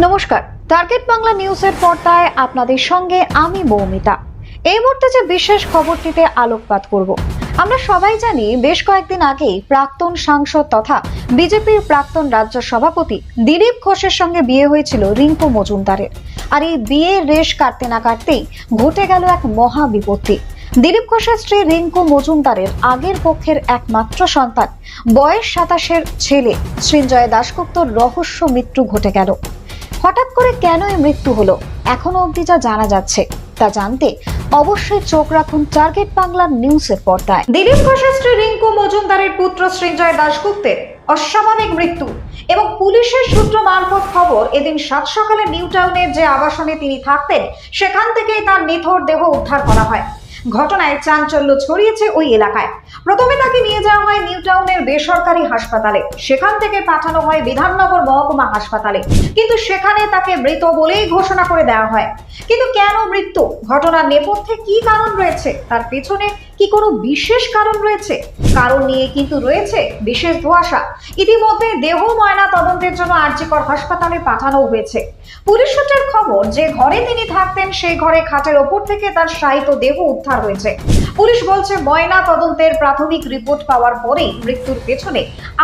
নমস্কার, টার্গেট বাংলা নিউজের পর্দায় আপনাদের সঙ্গে আমি মৌমিতা। এই মুহূর্তে যে বিশেষ খবরটিতে আলোকপাত করব। আমরা সবাই জানি বেশ কয়েকদিন আগেই প্রাক্তন সাংসদ তথা বিজেপির প্রাক্তন রাজ্য সভাপতি দিলীপ ঘোষের সঙ্গে বিয়ে হয়েছিল রিঙ্কু মজুমদারের। আর এই বিয়ের রেশ কাটতে না কাটতেই ঘটে গেল এক মহা বিপত্তি। দিলীপ ঘোষের স্ত্রী রিঙ্কু মজুমদারের আগের পক্ষের একমাত্র সন্তান বয়স 27-এর ছেলে সৃঞ্জয় দাশগুপ্তর রহস্য মৃত্যু ঘটে গেল। হঠাৎ করে কেন এই মৃত্যু হলো এখনো অবধি যা জানা যাচ্ছে তা জানতে অবশ্যই চোখ রাখুন টার্গেট বাংলা নিউজের পর্দায়। দিলীপ ঘোষের স্ত্রী রিঙ্কু মজুমদারের পুত্র সৃঞ্জয় দাশগুপ্তের অস্বাভাবিক মৃত্যু এবং পুলিশের সূত্র মারফত খবর এদিন সাত সকালে নিউ টাউনের যে আবাসনে তিনি থাকতেন সেখান থেকেই তার নিথর দেহ উদ্ধার করা হয়। ঘটনায় চাঞ্চল্য ছড়িয়েছে ওই এলাকায়। প্রথমে তাকে নিয়ে যাওয়া হয় নিউ টাউনের বেসরকারি হাসপাতালে, সেখান থেকে পাঠানো হয় বিধাননগর মহকুমা হাসপাতালে, কিন্তু সেখানে তাকে মৃত বলেই ঘোষণা করে দেওয়া হয়। কিন্তু কেন মৃত্যু, ঘটনার নেপথ্যে কি কারণ রয়েছে, তার পেছনে কি কোনো বিশেষ কারণ রয়েছে? কারণ নিয়ে কিন্তু রয়েছে বিশেষ ধোঁয়াশা। ইতিমধ্যে দেহ ময়না তদন্তের জন্য আরজিকর হাসপাতালে পাঠানো হয়েছে। পুলিশ সূত্রের খবর, যে ঘরে তিনি থাকতেন সেই ঘরে খাটের ওপর থেকে তার শায়িত দেহ উদ্ধার হয়েছে। পুলিশ বলছে ময়না তদন্তের প্রাথমিক রিপোর্ট পাওয়ার পরেই মৃত্যুর পেছনে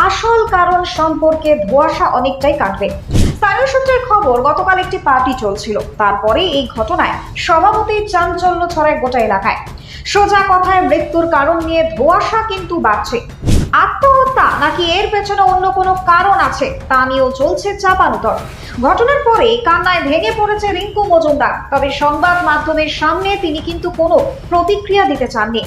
আসল কারণ সম্পর্কে ধোঁয়াশা অনেকটাই কাটবে। স্থানীয় সূত্রের খবর, গতকাল একটি পার্টি চলছিল, তারপরে এই ঘটনায় স্বভাবতই চাঞ্চল্য ছড়ায় গোটা এলাকায়। সোজা কথায় মৃত্যুর কারণ নিয়ে ধোঁয়াশা কিন্তু বাড়ছে। আত্মহত্যা নাকি এর পেছনে অন্য কোনো কারণ আছে তা নিয়েও চলছে চাপানুতর। ঘটনার পরে কান্নায় ভেঙে পড়েছে রিঙ্কু মজুমদার, তবে সংবাদ মাধ্যমের সামনে তিনি কিন্তু কোনো প্রতিক্রিয়া দিতে চাননি।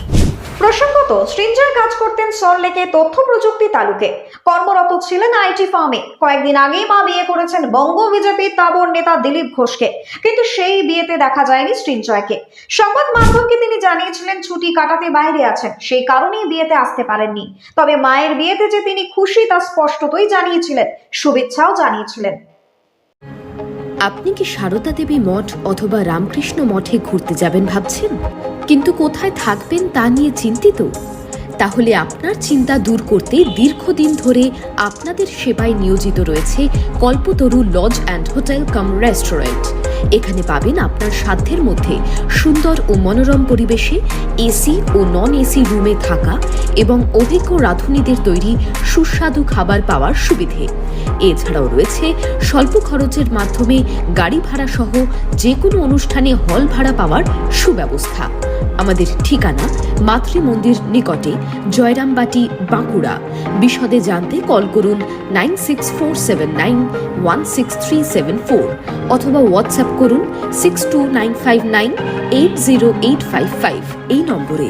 প্রসঙ্গত, সৃঞ্জয় কাজ করতেন সল্টলেকে তথ্য প্রযুক্তি তালুকে, কর্মরত ছিলেন আইটি ফার্মে। কয়েকদিন আগেই মা বিয়ে করেছেন বঙ্গ বিজেপির তাবর নেতা দিলীপ ঘোষকে, কিন্তু সেই বিয়েতে দেখা যায়নি সৃঞ্জয়কে। সংবাদ মাধ্যমকে তিনি জানিয়েছিলেন ছুটি কাটাতে বাইরে আছেন, সেই কারণেই বিয়েতে আসতে পারেননি। তবে মায়ের বিয়েতে যে তিনি খুশি তা স্পষ্টতই জানিয়েছিলেন, শুভেচ্ছাও জানিয়েছিলেন। আপনি কি সারদা দেবী মঠ অথবা রামকৃষ্ণ মঠে ঘুরতে যাবেন ভাবছেন, কিন্তু কোথায় থাকবেন তা নিয়ে চিন্তিত? তাহলে আপনার চিন্তা দূর করতে দীর্ঘদিন ধরে আপনাদের সেবায় নিয়োজিত রয়েছে Kalpataru lodge and hotel cum restaurant. এখানে পাবেন আপনার সাধ্যের মধ্যে সুন্দর ও মনোরম পরিবেশে এসি ও নন এসি রুমে থাকা এবং অভিজ্ঞ রাঁধুনিদের তৈরি সুস্বাদু খাবার পাওয়ার সুবিধে। এছাড়াও রয়েছে স্বল্প খরচের মাধ্যমে গাড়ি ভাড়া সহ যে কোনো অনুষ্ঠানে হল ভাড়া পাওয়ার সুব্যবস্থা। আমাদের ঠিকানা মাতৃমন্দির নিকটে, জয়রামবাটি, বাঁকুড়া। বিশদে জানতে কল করুন 9647916374 অথবা হোয়াটসঅ্যাপ করুন 62959808555 এই নম্বরে।